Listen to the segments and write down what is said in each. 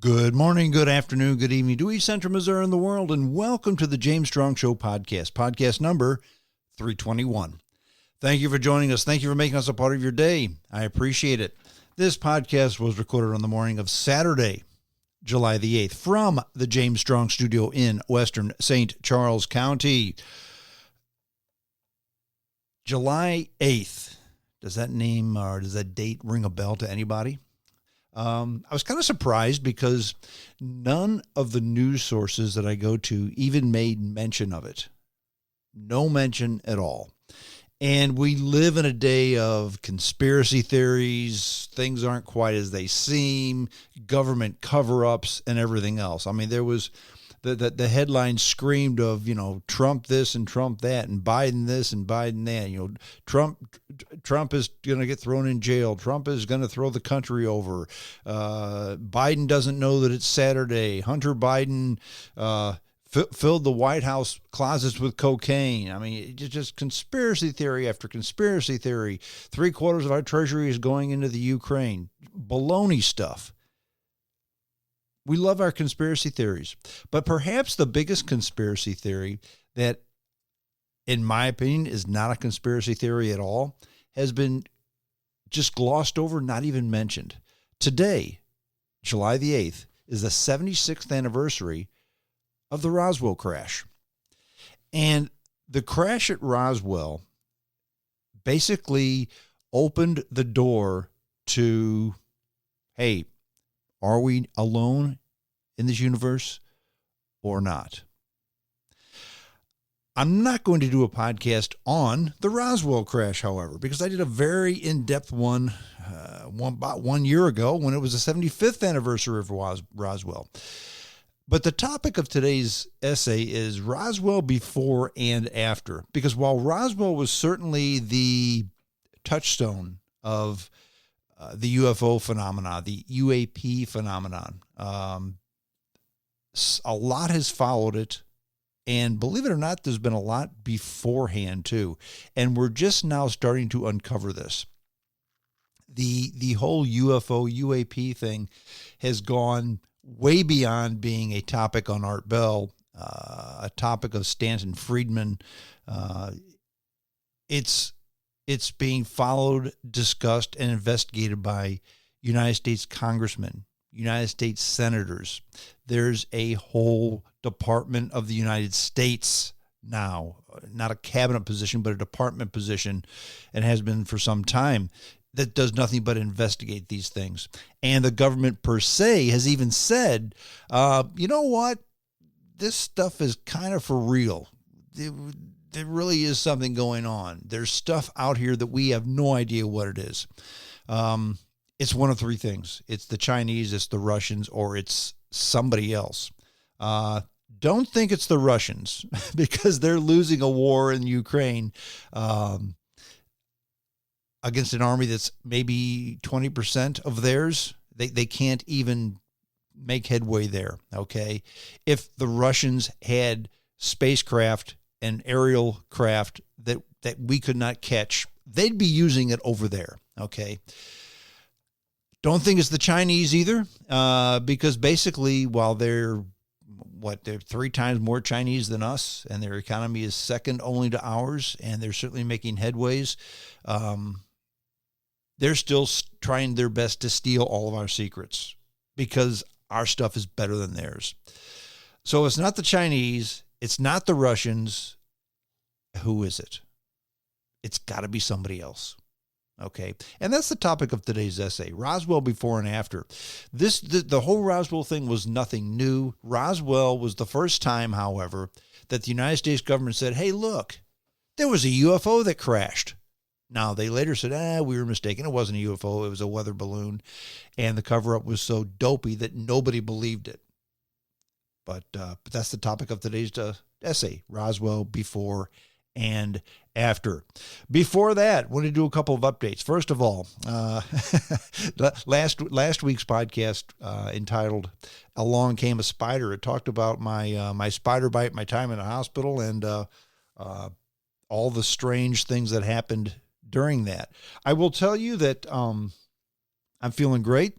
Good morning, good afternoon, good evening to East Central Missouri and the world, and welcome to the James Strong Show podcast number 321. Thank you for joining us. Thank you for making us a part of your day. I appreciate it. This podcast was recorded on the morning of Saturday, July the 8th, from the James Strong Studio in Western St. Charles County. July 8th. Does that name or does that date ring a bell to anybody? I was kind of surprised because none of the news sources that I go to even made mention of it. No mention at all. And we live in a day of conspiracy theories. Things aren't quite as they seem, government cover-ups and everything else. I mean, there was the headline screamed of, Trump this and Trump that and Biden this and Biden that. Trump is going to get thrown in jail. Trump is going to throw the country over. Biden doesn't know that it's Saturday. Hunter Biden filled the White House closets with cocaine. I mean, just conspiracy theory after conspiracy theory. 3/4 of our treasury is going into the Ukraine. Baloney stuff. We love our conspiracy theories, but perhaps the biggest conspiracy theory that, in my opinion, is not a conspiracy theory at all, has been just glossed over, not even mentioned. Today, July the 8th, is the 76th anniversary of the Roswell crash. And the crash at Roswell basically opened the door to, hey, are we alone in this universe or not? I'm not going to do a podcast on the Roswell crash, however, because I did a very in-depth one about 1 year ago when it was the 75th anniversary of Roswell. But the topic of today's essay is Roswell before and after, because while Roswell was certainly the touchstone of the UFO phenomenon, the UAP phenomenon, a lot has followed it. And believe it or not, there's been a lot beforehand too. And we're just now starting to uncover this. The whole UFO, UAP thing has gone way beyond being a topic on Art Bell, a topic of Stanton Friedman. It's being followed, discussed, and investigated by United States congressmen, United States senators. There's a whole Department of the United States now, not a cabinet position, but a department position, and has been for some time, that does nothing but investigate these things. And the government per se has even said, you know what? This stuff is kind of for real. There really is something going on. There's stuff out here that we have no idea what it is. It's one of three things. It's the Chinese, it's the Russians, or it's somebody else. Don't think it's the Russians because they're losing a war in Ukraine against an army that's maybe 20% of theirs. They can't even make headway there, okay? If the Russians had spacecraft and aerial craft that we could not catch, they'd be using it over there, okay? Don't think it's the Chinese either, because basically, while they're 3 times more Chinese than us, and their economy is second only to ours, and they're certainly making headways, they're still trying their best to steal all of our secrets because our stuff is better than theirs. So it's not the Chinese. It's not the Russians. Who is it? It's got to be somebody else. Okay. And that's the topic of today's essay, Roswell before and after. The whole Roswell thing was nothing new. Roswell was the first time, however, that the United States government said, hey, look, there was a UFO that crashed. Now, they later said, we were mistaken. It wasn't a UFO. It was a weather balloon. And the cover-up was so dopey that nobody believed it. But that's the topic of today's essay, Roswell before and after. Before that, I want to do a couple of updates. First of all, last week's podcast entitled "Along Came a Spider." It talked about my spider bite, my time in the hospital, and all the strange things that happened during that. I will tell you that I'm feeling great.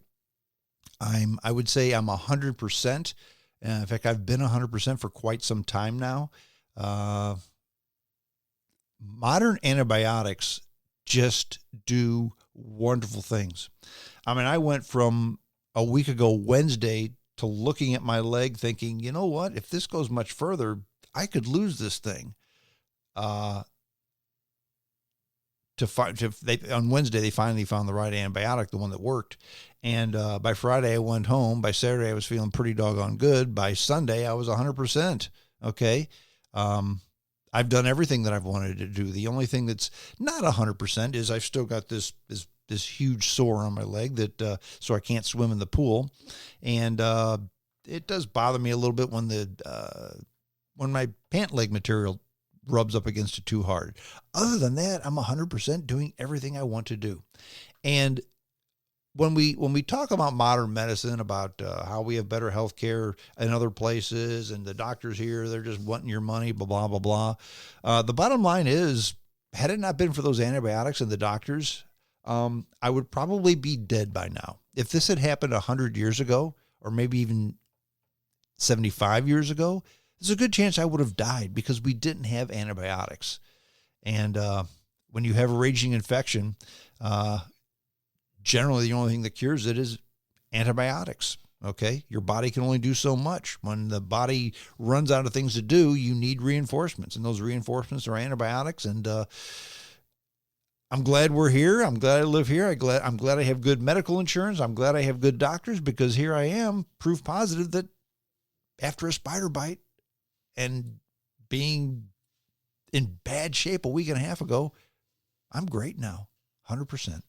I would say I'm 100%. In fact, I've been 100% for quite some time now. Modern antibiotics just do wonderful things. I mean, I went from a week ago Wednesday to looking at my leg thinking, you know what, if this goes much further, I could lose this thing. On Wednesday, they finally found the right antibiotic, the one that worked. And by Friday, I went home. By Saturday, I was feeling pretty doggone good. By Sunday, I was 100%. Okay. I've done everything that I've wanted to do. The only thing that's not 100% is I've still got this huge sore on my leg that so I can't swim in the pool, and it does bother me a little bit when my pant leg material rubs up against it too hard. Other than that, I'm 100% doing everything I want to do. And when we talk about modern medicine, about how we have better health care in other places, and the doctors here, they're just wanting your money, blah, blah, blah, blah. The bottom line is, had it not been for those antibiotics and the doctors, I would probably be dead by now. If this had happened 100 years ago, or maybe even 75 years ago, there's a good chance I would have died because we didn't have antibiotics. And when you have a raging infection, generally the only thing that cures it is antibiotics. Okay. Your body can only do so much. When the body runs out of things to do, you need reinforcements, and those reinforcements are antibiotics. And I'm glad we're here. I'm glad I live here. I'm glad I have good medical insurance. I'm glad I have good doctors, because here I am, proof positive that after a spider bite and being in bad shape a week and a half ago, I'm great now, 100%.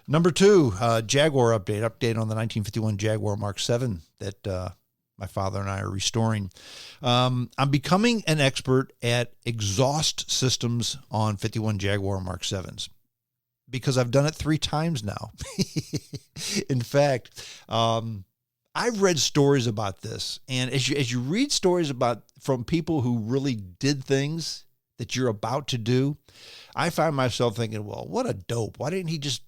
Number 2, Jaguar update on the 1951 Jaguar Mark 7 that my father and I are restoring. I'm becoming an expert at exhaust systems on 51 Jaguar Mark 7s because I've done it 3 times now. In fact, I've read stories about this, and as you read stories from people who really did things that you're about to do, I find myself thinking, well, what a dope. Why didn't he just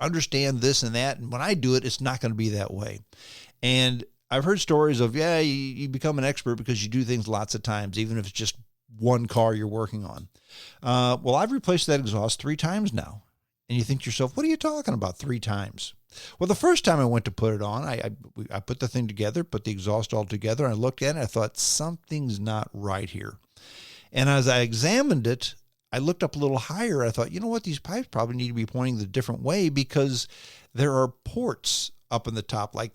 understand this and that? And when I do it, it's not going to be that way. And I've heard stories of, you become an expert because you do things lots of times, even if it's just one car you're working on. Well, I've replaced that exhaust 3 times now. And you think to yourself, what are you talking about 3 times? Well, the first time I went to put it on, I put the thing together, put the exhaust all together, and I looked at it, and I thought, something's not right here. And as I examined it, I looked up a little higher. I thought, you know what? These pipes probably need to be pointing the different way, because there are ports up in the top, like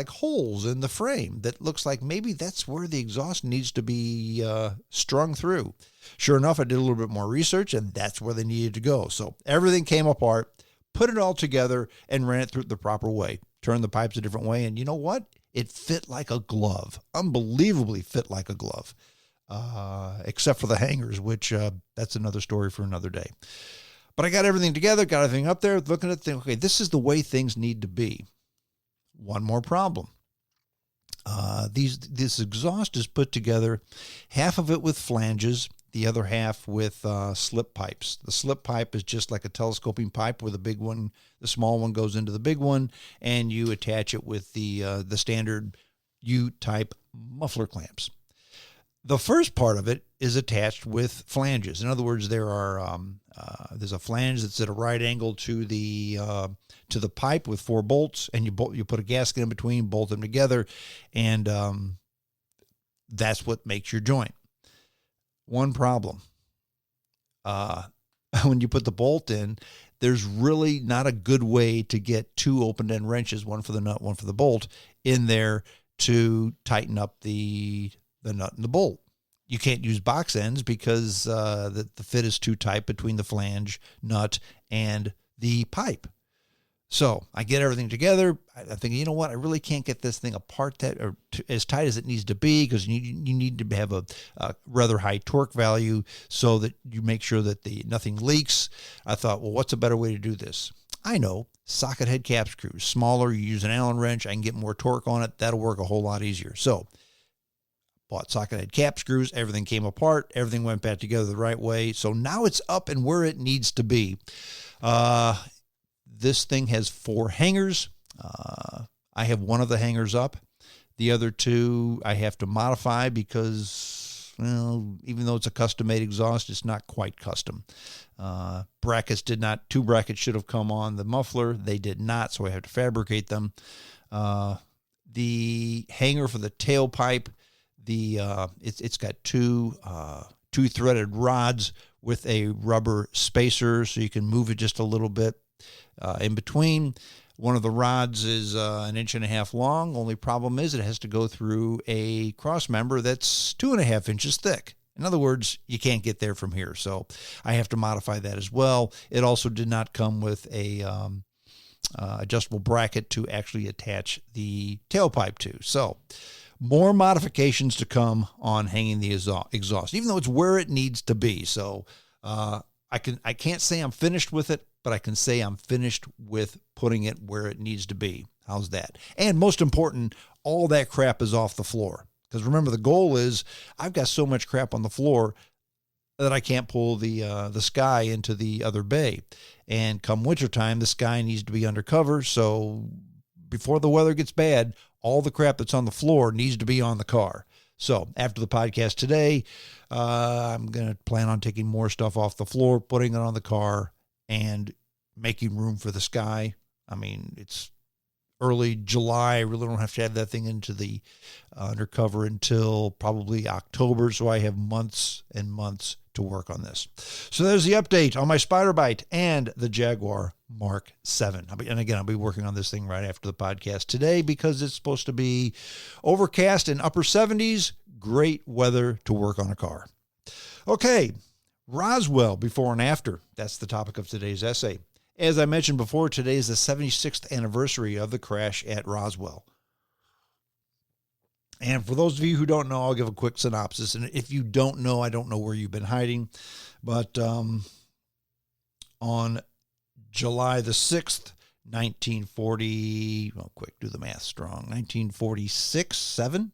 holes in the frame that looks like maybe that's where the exhaust needs to be strung through. Sure enough, I did a little bit more research, and that's where they needed to go. So everything came apart, put it all together, and ran it through the proper way. Turned the pipes a different way, and you know what? It fit like a glove. Unbelievably fit like a glove. Except for the hangers, which that's another story for another day. But I got everything together, got everything up there, looking at things. Okay, this is the way things need to be. One more problem. This exhaust is put together, half of it with flanges, the other half with slip pipes. The slip pipe is just like a telescoping pipe, where the big one, the small one goes into the big one, and you attach it with the standard U-type muffler clamps. The first part of it is attached with flanges. In other words, there's a flange that's at a right angle to the pipe with 4 bolts, and you put a gasket in between, bolt them together, and that's what makes your joint. One problem: when you put the bolt in, there's really not a good way to get 2 open-end wrenches, one for the nut, one for the bolt, in there to tighten up the nut and the bolt. You can't use box ends because the fit is too tight between the flange, nut, and the pipe. So I get everything together. I'm thinking, you know what? I really can't get this thing apart as tight as it needs to be, because you need to have a rather high torque value so that you make sure that nothing leaks. I thought, well, what's a better way to do this? I know, socket head cap screws. Smaller, you use an Allen wrench, I can get more torque on it. That'll work a whole lot easier. So bought socket head cap screws. Everything came apart. Everything went back together the right way. So now it's up and where it needs to be. This thing has 4 hangers. I have one of the hangers up. The other two I have to modify because, well, even though it's a custom-made exhaust, it's not quite custom. Two brackets should have come on the muffler. They did not, so I have to fabricate them. The hanger for the tailpipe, it's got two threaded rods with a rubber spacer, so you can move it just a little bit in between. One of the rods is 1.5 inches long. Only problem is it has to go through a cross member that's 2.5 inches thick. In other words, you can't get there from here, so I have to modify that as well. It also did not come with a adjustable bracket to actually attach the tailpipe to. So more modifications to come on hanging the exhaust, even though it's where it needs to be. So I can't say I'm finished with it, but I can say I'm finished with putting it where it needs to be. How's that? And most important, all that crap is off the floor. Because remember, the goal is I've got so much crap on the floor that I can't pull the sky into the other bay. And come wintertime, the sky needs to be undercover. So before the weather gets bad, all the crap that's on the floor needs to be on the car. So after the podcast today, I'm going to plan on taking more stuff off the floor, putting it on the car, and making room for the sky. I mean, it's early July. I really don't have to have that thing into the undercover until probably October. So I have months and months to work on this. So there's the update on my Spider Bite and the Jaguar Mark 7. And again, I'll be working on this thing right after the podcast today because it's supposed to be overcast in upper 70s. Great weather to work on a car. Okay, Roswell before and after. That's the topic of today's essay. As I mentioned before, today is the 76th anniversary of the crash at Roswell. And for those of you who don't know, I'll give a quick synopsis. And if you don't know, I don't know where you've been hiding. But on July the 6th, 1940, well, quick, do the math strong, 1947,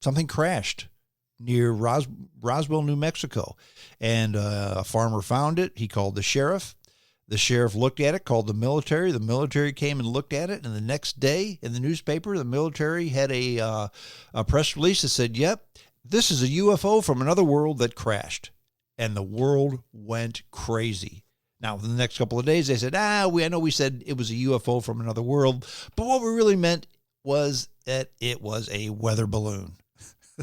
something crashed near Roswell, New Mexico. And a farmer found it. He called the sheriff. The sheriff looked at it, called the military. The military came and looked at it. And the next day in the newspaper, the military had a press release that said, yep, this is a UFO from another world that crashed. And the world went crazy. Now, for the next couple of days, they said, I know we said it was a UFO from another world. But what we really meant was that it was a weather balloon.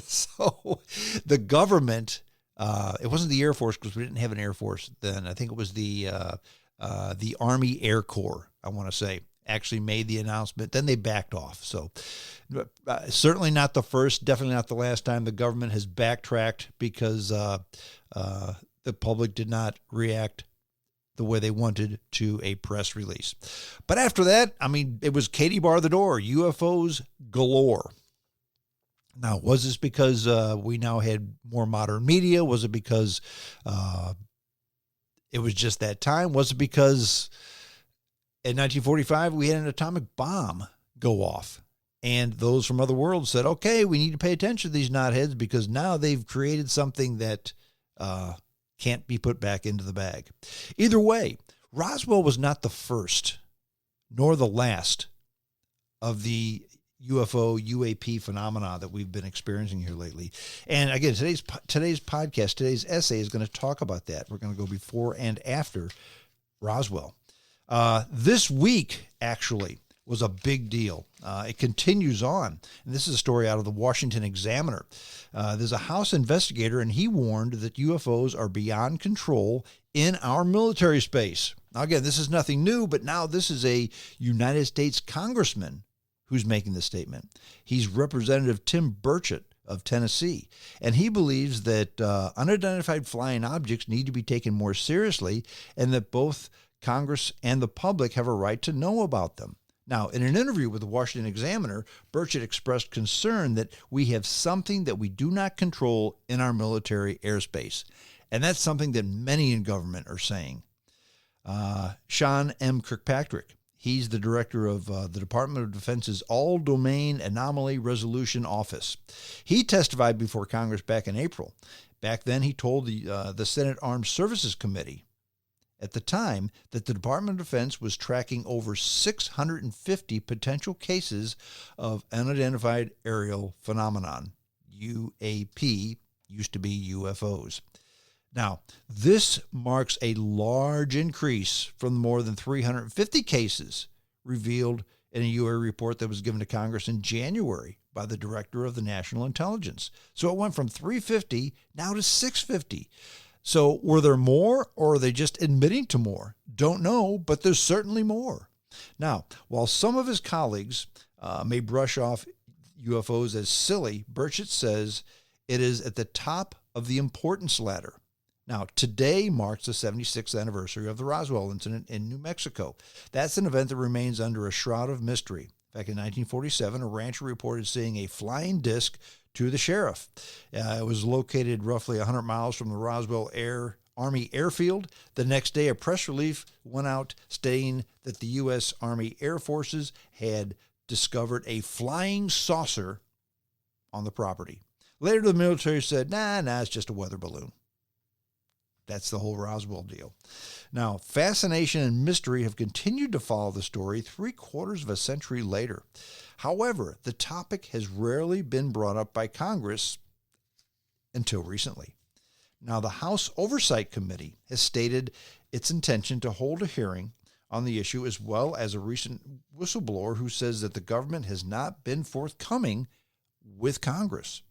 So the government, it wasn't the Air Force because we didn't have an Air Force then. I think it was the Army Air Corps, I want to say, actually made the announcement. Then they backed off. So certainly not the first, definitely not the last time the government has backtracked because the public did not react the way they wanted to a press release. But after that, I mean, it was Katie bar the door, UFOs galore. Now, was this because we now had more modern media? Was it because it was just that time? Was it because in 1945 we had an atomic bomb go off? And those from other worlds said, okay, we need to pay attention to these knotheads because now they've created something that can't be put back into the bag. Either way, Roswell was not the first nor the last of the UFO, UAP phenomena that we've been experiencing here lately. And again, today's podcast, today's essay is going to talk about that. We're going to go before and after Roswell. This week, actually, was a big deal. It continues on. And this is a story out of the Washington Examiner. There's a House investigator, and he warned that UFOs are beyond control in our military space. Now, again, this is nothing new, but now this is a United States congressman who's making this statement. He's Representative Tim Burchett of Tennessee, and he believes that unidentified flying objects need to be taken more seriously and that both Congress and the public have a right to know about them. Now, in an interview with the Washington Examiner, Burchett expressed concern that we have something that we do not control in our military airspace, and that's something that many in government are saying. Sean M. Kirkpatrick, he's the director of the Department of Defense's All-Domain Anomaly Resolution Office. He testified before Congress back in April. Back then, he told the Senate Armed Services Committee at the time that the Department of Defense was tracking over 650 potential cases of unidentified aerial phenomenon, UAP, used to be UFOs. Now, this marks a large increase from the more than 350 cases revealed in a UA report that was given to Congress in January by the Director of the National Intelligence. So it went from 350 now to 650. So were there more, or are they just admitting to more? Don't know, but there's certainly more. Now, while some of his colleagues may brush off UFOs as silly, Burchett says it is at the top of the importance ladder. Now, today marks the 76th anniversary of the Roswell incident in New Mexico. That's an event that remains under a shroud of mystery. Back in 1947, a rancher reported seeing a flying disc to the sheriff. It was located roughly 100 miles from the Roswell Army Airfield. The next day, a press release went out stating that the U.S. Army Air Forces had discovered a flying saucer on the property. Later, the military said, nah, it's just a weather balloon. That's the whole Roswell deal. Now, fascination and mystery have continued to follow the story 3/4 of a century later. However, the topic has rarely been brought up by Congress until recently. Now, the House Oversight Committee has stated its intention to hold a hearing on the issue, as well as a recent whistleblower who says that the government has not been forthcoming with Congress.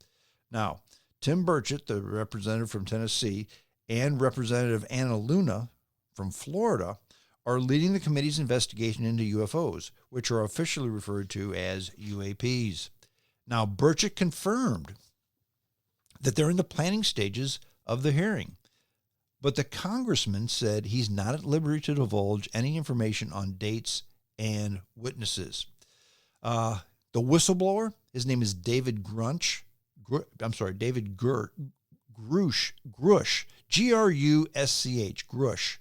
Now, Tim Burchett, the representative from Tennessee, and Representative Anna Luna from Florida are leading the committee's investigation into UFOs, which are officially referred to as UAPs. Now, Burchett confirmed that they're in the planning stages of the hearing, but the congressman said he's not at liberty to divulge any information on dates and witnesses. The whistleblower, his name is David Grush, Grush, Grush,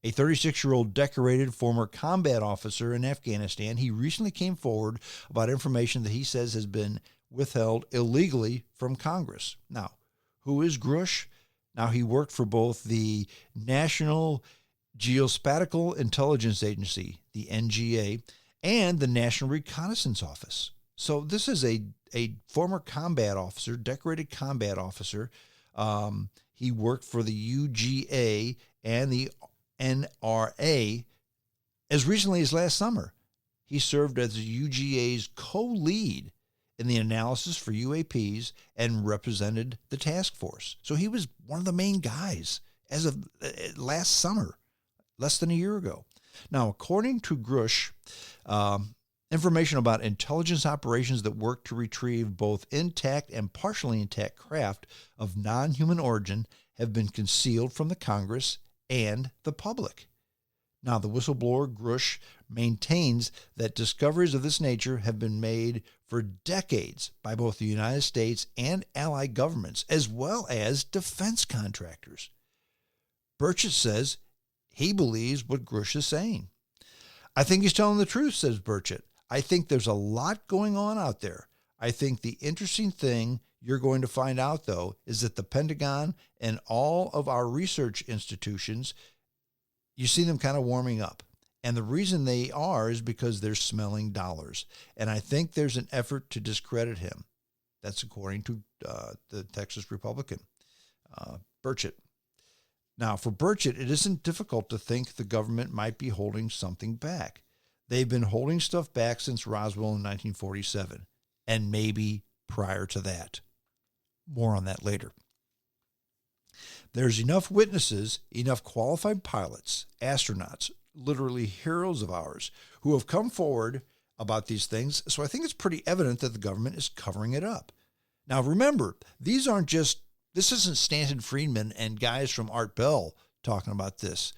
a 36-year-old decorated former combat officer in Afghanistan. He recently came forward about information that he says has been withheld illegally from Congress. Now, who is Grush? Now, he worked for both the National Geospatial Intelligence Agency, the NGA, and the National Reconnaissance Office. So this is a former combat officer, decorated combat officer. He worked for the UGA and the NRA as recently as last summer. He served as the UGA's co-lead in the analysis for UAPs and represented the task force. So he was one of the main guys as of last summer, less than a year ago. Now, according to Grush, information about intelligence operations that work to retrieve both intact and partially intact craft of non-human origin have been concealed from the Congress and the public. Now, the whistleblower Grush maintains that discoveries of this nature have been made for decades by both the United States and allied governments, as well as defense contractors. Burchett says he believes what Grush is saying. I think he's telling the truth, says Burchett. I think there's a lot going on out there. I think the interesting thing you're going to find out, though, is that the Pentagon and all of our research institutions, you see them kind of warming up. And the reason they are is because they're smelling dollars. And I think there's an effort to discredit him. That's according to the Texas Republican, Burchett. Now, for Burchett, it isn't difficult to think the government might be holding something back. They've been holding stuff back since Roswell in 1947, and maybe prior to that. More on that later. There's enough witnesses, enough qualified pilots, astronauts, literally heroes of ours, who have come forward about these things, so I think it's pretty evident that the government is covering it up. Now, remember, this isn't Stanton Friedman and guys from Art Bell talking about this.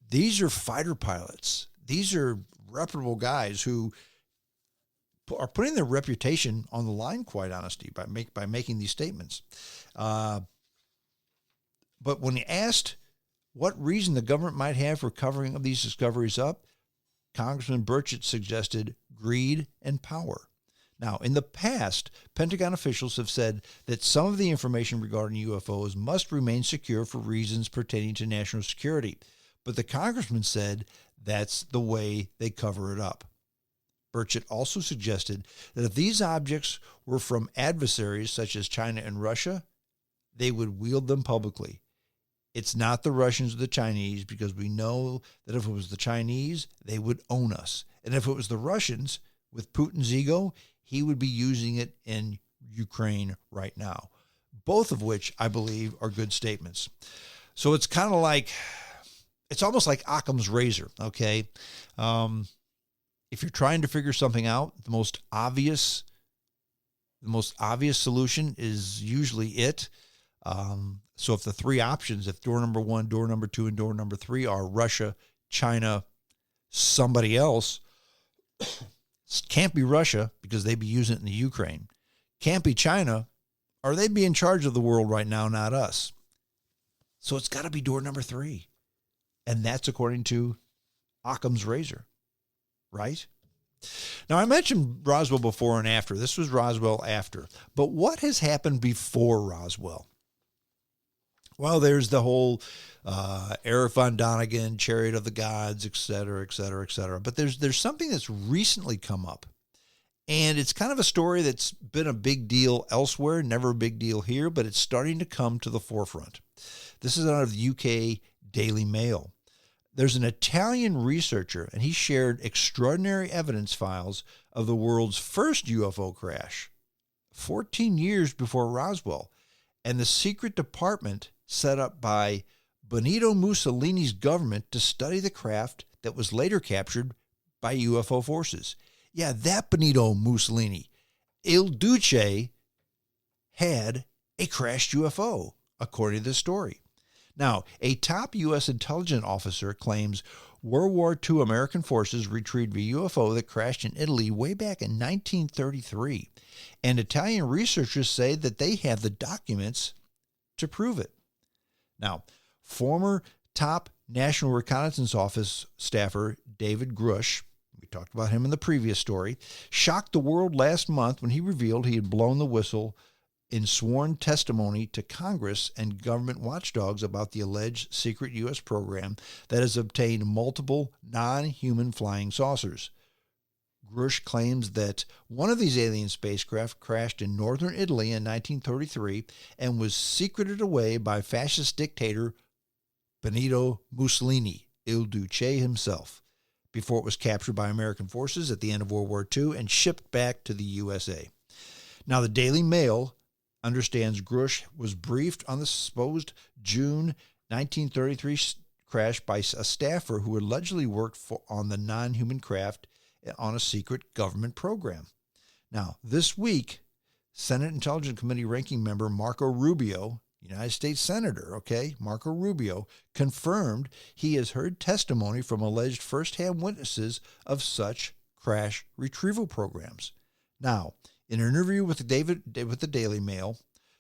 These are fighter pilots. These are reputable guys who are putting their reputation on the line, quite honestly, by making these statements. But when asked what reason the government might have for covering these discoveries up, Congressman Burchett suggested greed and power. Now, in the past, Pentagon officials have said that some of the information regarding UFOs must remain secure for reasons pertaining to national security. but the congressman said that's the way they cover it up. Burchett also suggested that if these objects were from adversaries such as China and Russia, they would wield them publicly. It's not the Russians or the Chinese, because we know that if it was the Chinese, they would own us. And if it was the Russians, with Putin's ego, he would be using it in Ukraine right now. Both of which I believe are good statements. So it's kind of like, it's almost like Occam's razor, okay? If you're trying to figure something out, the most obvious solution is usually it. So if the three options, if door number 1, door number 2, and door number 3 are Russia, China, somebody else, can't be Russia because they'd be using it in the Ukraine. Can't be China, or they'd be in charge of the world right now, not us. So it's got to be door number 3. And that's according to Occam's razor, right? Now, I mentioned Roswell before and after. This was Roswell after. But what has happened before Roswell? Well, there's the whole Erich von Däniken, Chariot of the Gods, et cetera, et cetera, et cetera. But there's something that's recently come up. And it's kind of a story that's been a big deal elsewhere, never a big deal here, but it's starting to come to the forefront. This is out of the UK Daily Mail. There's an Italian researcher, and he shared extraordinary evidence files of the world's first UFO crash, 14 years before Roswell, and the secret department set up by Benito Mussolini's government to study the craft that was later captured by UFO forces. Yeah, that Benito Mussolini. Il Duce had a crashed UFO, according to this story. Now, a top U.S. intelligence officer claims World War II American forces retrieved a UFO that crashed in Italy way back in 1933. And Italian researchers say that they have the documents to prove it. Now, former top National Reconnaissance Office staffer David Grush, we talked about him in the previous story, shocked the world last month when he revealed he had blown the whistle in sworn testimony to Congress and government watchdogs about the alleged secret U.S. program that has obtained multiple non-human flying saucers. Grush claims that one of these alien spacecraft crashed in northern Italy in 1933 and was secreted away by fascist dictator Benito Mussolini, Il Duce himself, before it was captured by American forces at the end of World War II and shipped back to the USA. Now, the Daily Mail understands Grush was briefed on the supposed June 1933 crash by a staffer who allegedly worked on the non-human craft on a secret government program. Now, this week, Senate Intelligence Committee ranking member Marco Rubio, United States Senator, Marco Rubio, confirmed he has heard testimony from alleged first-hand witnesses of such crash retrieval programs. Now, in an interview with the Daily Mail,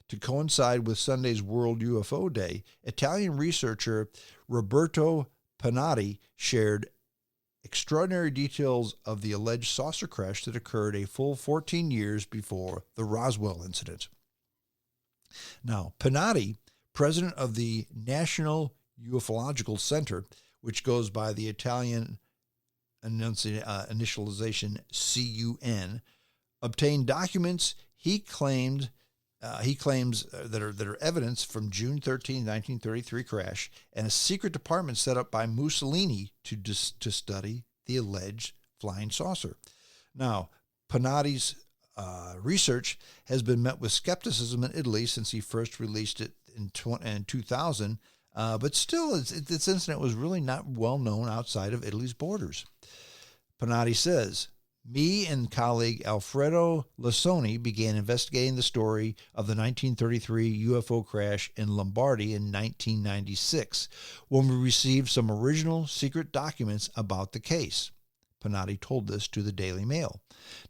to coincide with Sunday's World UFO Day, Italian researcher Roberto Panatti shared extraordinary details of the alleged saucer crash that occurred a full 14 years before the Roswell incident. Now, Panatti, president of the National Ufological Center, which goes by the Italian initialization CUN, obtained documents he claims that are evidence from June 13, 1933 crash, and a secret department set up by Mussolini to study the alleged flying saucer. Now, Panatti's research has been met with skepticism in Italy since he first released it in 2000, but still, this incident was really not well known outside of Italy's borders. Panatti says, "Me and colleague Alfredo Lassoni began investigating the story of the 1933 UFO crash in Lombardy in 1996 when we received some original secret documents about the case." Panatti told this to the Daily Mail.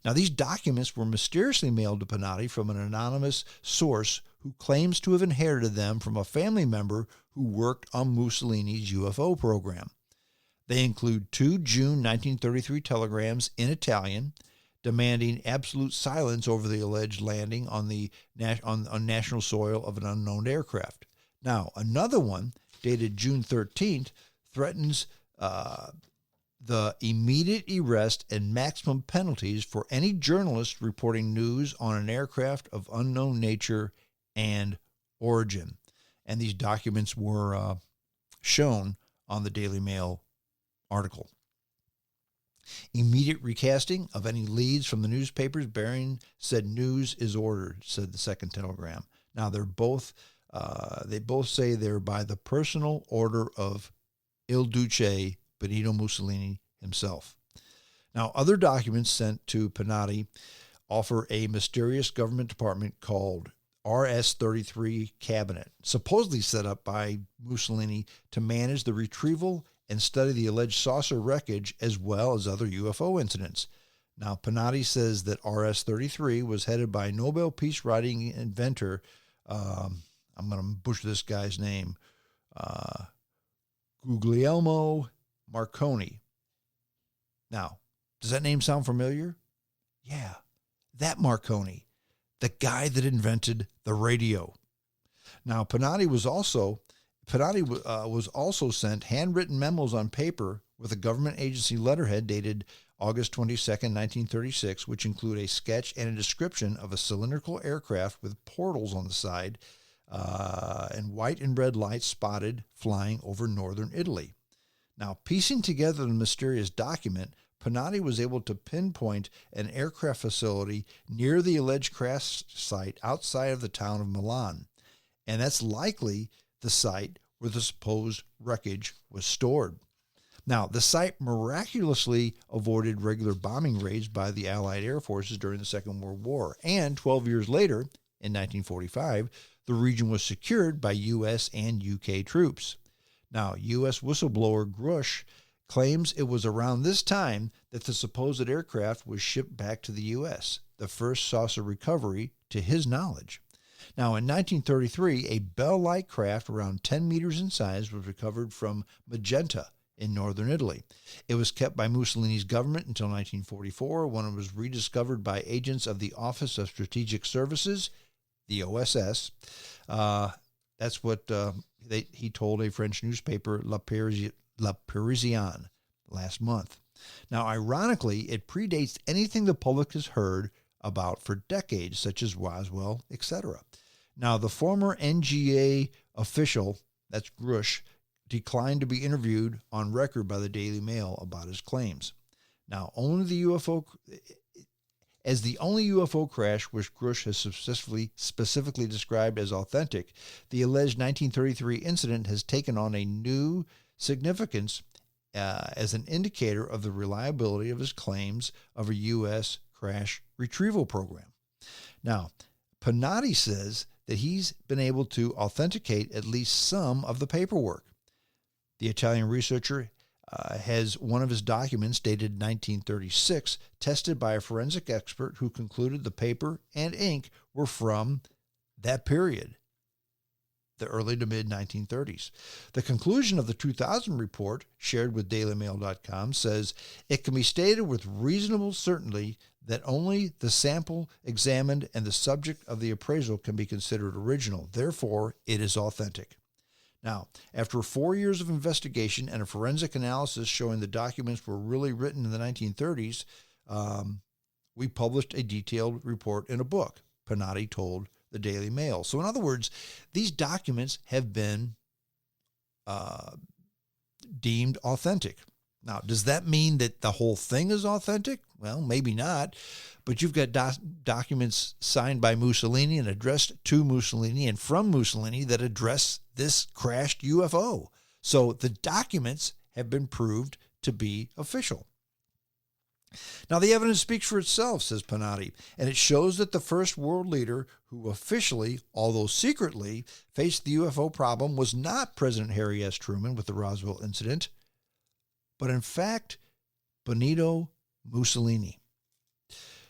Now, these documents were mysteriously mailed to Panatti from an anonymous source who claims to have inherited them from a family member who worked on Mussolini's UFO program. They include 2 June 1933 telegrams in Italian demanding absolute silence over the alleged landing on national soil of an unknown aircraft. Now, another one, dated June 13th, threatens the immediate arrest and maximum penalties for any journalist reporting news on an aircraft of unknown nature and origin. And these documents were shown on the Daily Mail article. Immediate recasting of any leads from the newspapers bearing said news is ordered, said the second telegram. Now, they both say they're by the personal order of Il Duce Benito Mussolini himself. Now, other documents sent to Pinotti offer a mysterious government department called RS-33 Cabinet, supposedly set up by Mussolini to manage the retrieval and study the alleged saucer wreckage as well as other UFO incidents. Now, Pinotti says that RS-33 was headed by Nobel Peace Writing inventor, I'm going to butcher this guy's name, Guglielmo Marconi. Now, does that name sound familiar? Yeah, that Marconi, the guy that invented the radio. Now, Pinotti was also sent handwritten memos on paper with a government agency letterhead dated August 22nd, 1936, which include a sketch and a description of a cylindrical aircraft with portals on the side and white and red lights spotted flying over northern Italy. Now, piecing together the mysterious document, Pinotti was able to pinpoint an aircraft facility near the alleged crash site outside of the town of Milan. And that's likely the site where the supposed wreckage was stored. Now, the site miraculously avoided regular bombing raids by the Allied air forces during the Second World War. And 12 years later, in 1945, the region was secured by U.S. and U.K. troops. Now, U.S. whistleblower Grush claims it was around this time that the supposed aircraft was shipped back to the U.S., the first saucer recovery to his knowledge. Now, in 1933, a bell-like craft around 10 meters in size was recovered from Magenta in northern Italy. It was kept by Mussolini's government until 1944, when it was rediscovered by agents of the Office of Strategic Services, the OSS. That's what he told a French newspaper, La Parisienne, last month. Now, ironically, it predates anything the public has heard about for decades, such as Roswell, etc. Now, the former NGA official, that's Grush, declined to be interviewed on record by the Daily Mail about his claims. Now, as the only UFO crash which Grush has specifically described as authentic, the alleged 1933 incident has taken on a new significance as an indicator of the reliability of his claims of a U.S. crash retrieval program. Now, Pinotti says that he's been able to authenticate at least some of the paperwork. The Italian researcher has one of his documents dated 1936 tested by a forensic expert who concluded the paper and ink were from that period, the early to mid-1930s. The conclusion of the 2000 report, shared with DailyMail.com, says it can be stated with reasonable certainty that only the sample examined and the subject of the appraisal can be considered original. Therefore, it is authentic. Now, after 4 years of investigation and a forensic analysis showing the documents were really written in the 1930s, we published a detailed report in a book, Pinotti told the Daily Mail. So in other words, these documents have been deemed authentic. Now, does that mean that the whole thing is authentic? Well, maybe not. But you've got documents signed by Mussolini and addressed to Mussolini and from Mussolini that address this crashed UFO. So the documents have been proved to be official. Now, the evidence speaks for itself, says Pinotti, and it shows that the first world leader who officially, although secretly, faced the UFO problem was not President Harry S. Truman with the Roswell incident, but in fact, Benito Mussolini.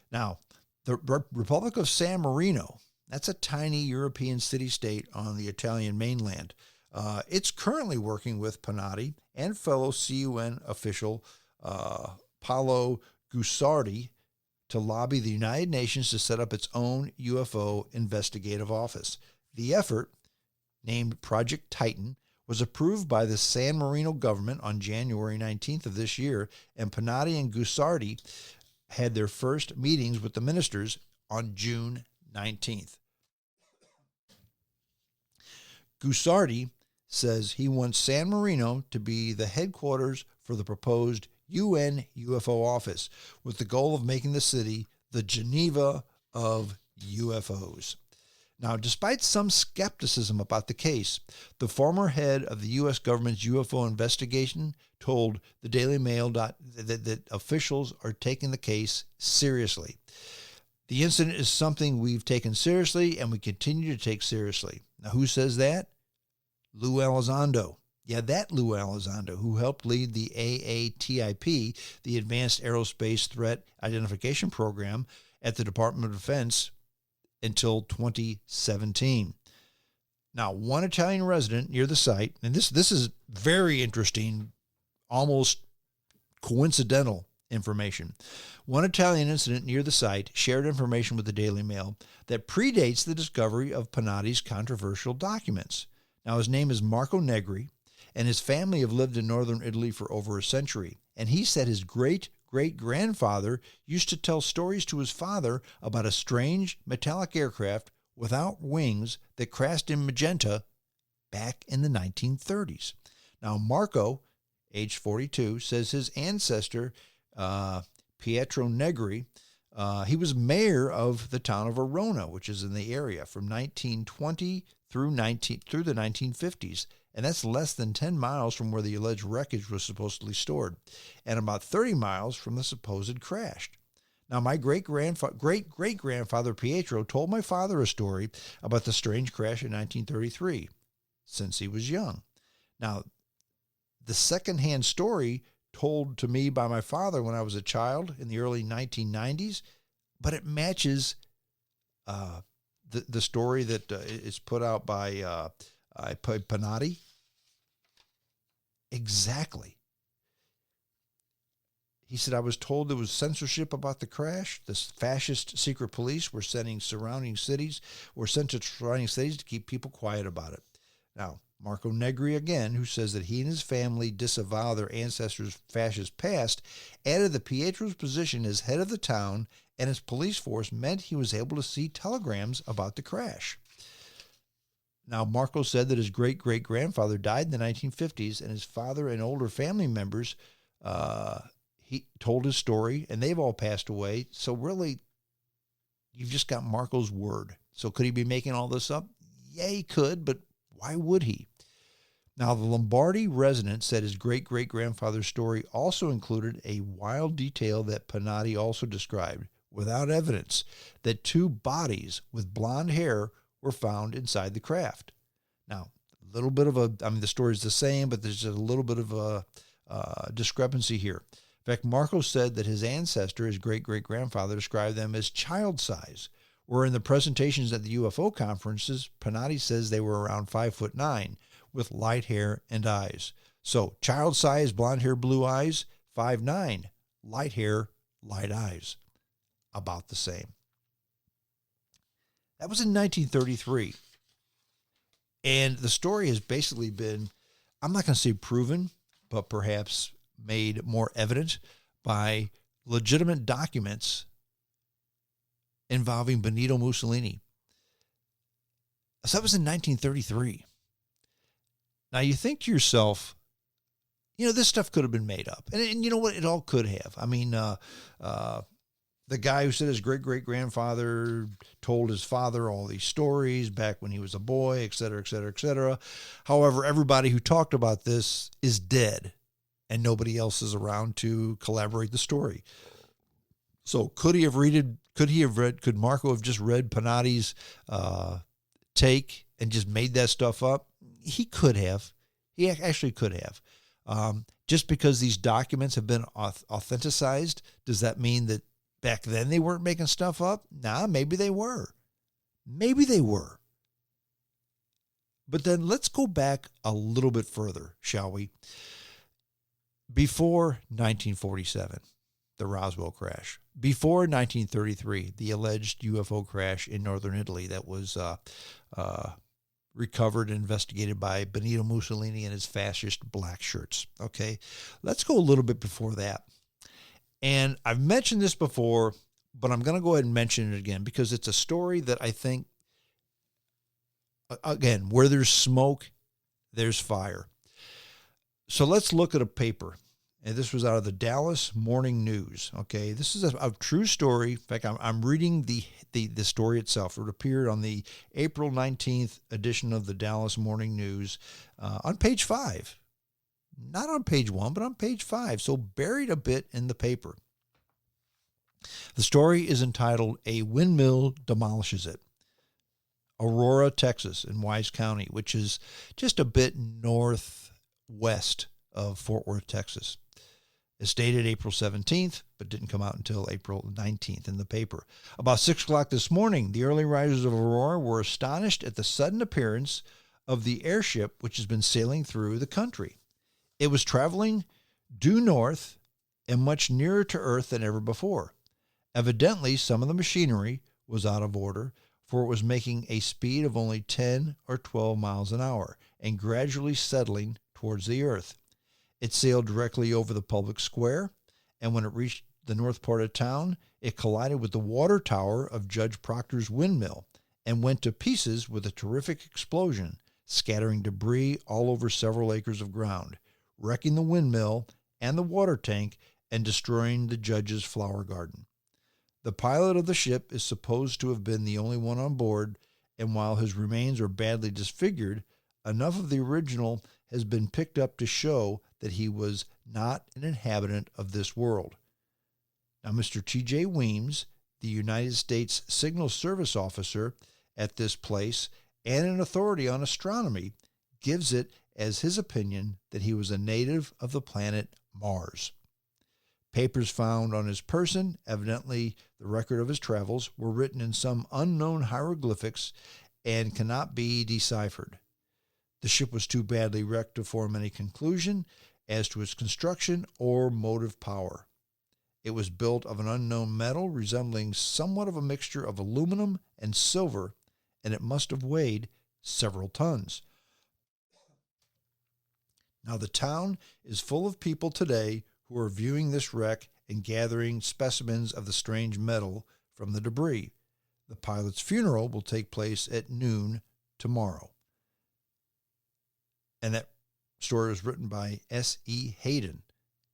Now, the Republic of San Marino, that's a tiny European city-state on the Italian mainland. It's currently working with Pinotti and fellow CUN official Paolo Gussardi to lobby the United Nations to set up its own UFO investigative office. The effort, named Project Titan, was approved by the San Marino government on January 19th of this year, and Panatti and Guisardi had their first meetings with the ministers on June 19th. Guisardi says he wants San Marino to be the headquarters for the proposed UN UFO office, with the goal of making the city the Geneva of UFOs. Now, despite some skepticism about the case, the former head of the U.S. government's UFO investigation told the Daily Mail that officials are taking the case seriously. The incident is something we've taken seriously and we continue to take seriously. Now, who says that? Lou Elizondo. Yeah, that Lou Elizondo, who helped lead the AATIP, the Advanced Aerospace Threat Identification Program at the Department of Defense until 2017. Now, one Italian resident near the site, and this is very interesting, almost coincidental information. One Italian incident near the site shared information with the Daily Mail that predates the discovery of Panatti's controversial documents. Now, his name is Marco Negri, and his family have lived in northern Italy for over a century. And he said his great-great-grandfather used to tell stories to his father about a strange metallic aircraft without wings that crashed in Magenta back in the 1930s. Now, Marco, age 42, says his ancestor, Pietro Negri, he was mayor of the town of Arona, which is in the area, from 1920 through the 1950s. And that's less than 10 miles from where the alleged wreckage was supposedly stored, and about 30 miles from the supposed crash. Now, my great-great-grandfather Pietro told my father a story about the strange crash in 1933, since he was young. Now, the secondhand story told to me by my father when I was a child in the early 1990s, but it matches the story that is put out by Panatti. Exactly. He said, I was told there was censorship about the crash. The fascist secret police were sent to surrounding cities to keep people quiet about it. Now, Marco Negri again, who says that he and his family disavow their ancestors' fascist past, added that Pietro's position as head of the town and his police force meant he was able to see telegrams about the crash. Now, Marco said that his great-great-grandfather died in the 1950s, and his father and older family members, he told his story, and they've all passed away. So really, you've just got Marco's word. So could he be making all this up? Yeah, he could, but why would he? Now, the Lombardy resident said his great-great-grandfather's story also included a wild detail that Panatti also described, without evidence, that two bodies with blonde hair were found inside the craft. Now, a little bit of the story's the same, but there's just a little bit of a discrepancy here. In fact, Marco said that his ancestor, his great-great-grandfather, described them as child size, where in the presentations at the UFO conferences, Panatti says they were around 5'9", with light hair and eyes. So, child size, blonde hair, blue eyes, 5'9", light hair, light eyes. About the same. That was in 1933. And the story has basically been, I'm not going to say proven, but perhaps made more evident by legitimate documents involving Benito Mussolini. So that was in 1933. Now you think to yourself, this stuff could have been made up. And you know what? It all could have. I mean, the guy who said his great-great-grandfather told his father all these stories back when he was a boy, et cetera, et cetera, et cetera. However, everybody who talked about this is dead, and nobody else is around to collaborate the story. So could Marco have just read Panatti's take and just made that stuff up? He could have. He actually could have. Just because these documents have been authenticized, does that mean that back then they weren't making stuff up? Nah, maybe they were. Maybe they were. But then let's go back a little bit further, shall we? Before 1947, the Roswell crash. Before 1933, the alleged UFO crash in northern Italy that was recovered and investigated by Benito Mussolini and his fascist black shirts. Okay, let's go a little bit before that. And I've mentioned this before, but I'm going to go ahead and mention it again because it's a story that I think, again, where there's smoke, there's fire. So let's look at a paper. And this was out of the Dallas Morning News. Okay, this is a true story. In fact, I'm reading the story itself. It appeared on the April 19th edition of the Dallas Morning News on page 5. Not on page 1, but on page 5. So buried a bit in the paper. The story is entitled, "A Windmill Demolishes It." Aurora, Texas, in Wise County, which is just a bit northwest of Fort Worth, Texas. It's dated April 17th, but didn't come out until April 19th in the paper. About 6 o'clock this morning, the early risers of Aurora were astonished at the sudden appearance of the airship which has been sailing through the country. It was traveling due north and much nearer to Earth than ever before. Evidently, some of the machinery was out of order, for it was making a speed of only 10 or 12 miles an hour and gradually settling towards the Earth. It sailed directly over the public square, and when it reached the north part of town, it collided with the water tower of Judge Proctor's windmill and went to pieces with a terrific explosion, scattering debris all over several acres of ground, wrecking the windmill and the water tank and destroying the judge's flower garden. The pilot of the ship is supposed to have been the only one on board, and while his remains are badly disfigured, enough of the original has been picked up to show that he was not an inhabitant of this world. Now, Mr. T.J. Weems, the United States Signal Service officer at this place and an authority on astronomy, gives it as his opinion that he was a native of the planet Mars. Papers found on his person, evidently the record of his travels, were written in some unknown hieroglyphics and cannot be deciphered. The ship was too badly wrecked to form any conclusion as to its construction or motive power. It was built of an unknown metal resembling somewhat of a mixture of aluminum and silver, and it must have weighed several tons. Now, the town is full of people today who are viewing this wreck and gathering specimens of the strange metal from the debris. The pilot's funeral will take place at noon tomorrow. And that story was written by S.E. Hayden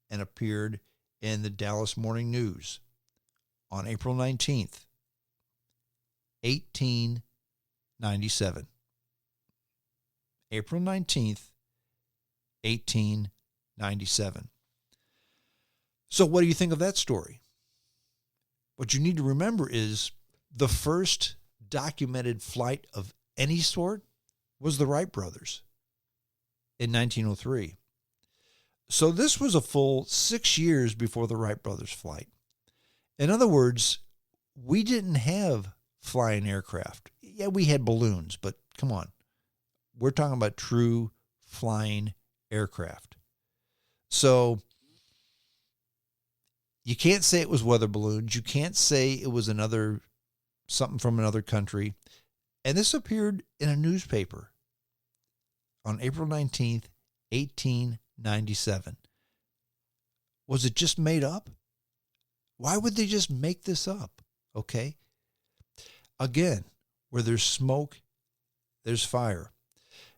and appeared in the Dallas Morning News on April 19th, 1897. April 19th, 1897. So what do you think of that story? What you need to remember is the first documented flight of any sort was the Wright brothers in 1903. So this was a full 6 years before the Wright brothers' flight. In other words, we didn't have flying aircraft. Yeah, we had balloons, but come on. We're talking about true flying aircraft. So you can't say it was weather balloons. You can't say it was something from another country. And this appeared in a newspaper on April 19th, 1897. Was it just made up? Why would they just make this up? Okay. Again, where there's smoke, there's fire.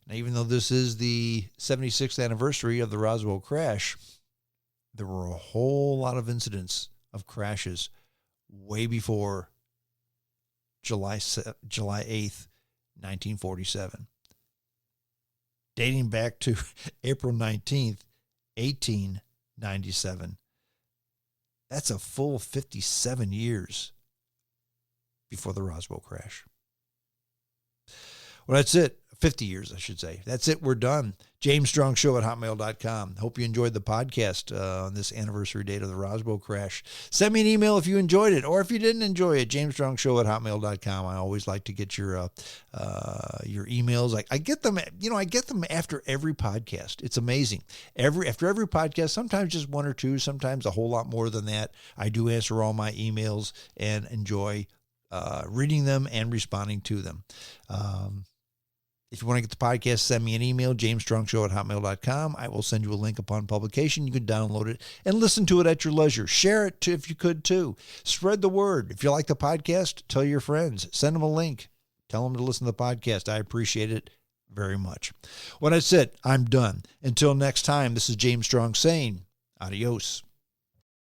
Now, even though this is the 76th anniversary of the Roswell crash, there were a whole lot of incidents of crashes way before July 8th, 1947. Dating back to April 19th, 1897. That's a full 57 years before the Roswell crash. Well, that's it. 50 years, I should say. That's it. We're done. JamesStrongShow@hotmail.com. Hope you enjoyed the podcast on this anniversary date of the Roswell crash. Send me an email if you enjoyed it, or if you didn't enjoy it, JamesStrongShow@hotmail.com. I always like to get your emails. I get them, I get them after every podcast. It's amazing. After every podcast, sometimes just one or two, sometimes a whole lot more than that. I do answer all my emails and enjoy reading them and responding to them. If you want to get the podcast, send me an email, jamesstrongshow@hotmail.com. I will send you a link upon publication. You can download it and listen to it at your leisure. Share it if you could too. Spread the word. If you like the podcast, tell your friends. Send them a link. Tell them to listen to the podcast. I appreciate it very much. Well, that's it. I'm done. Until next time, this is James Strong saying adios.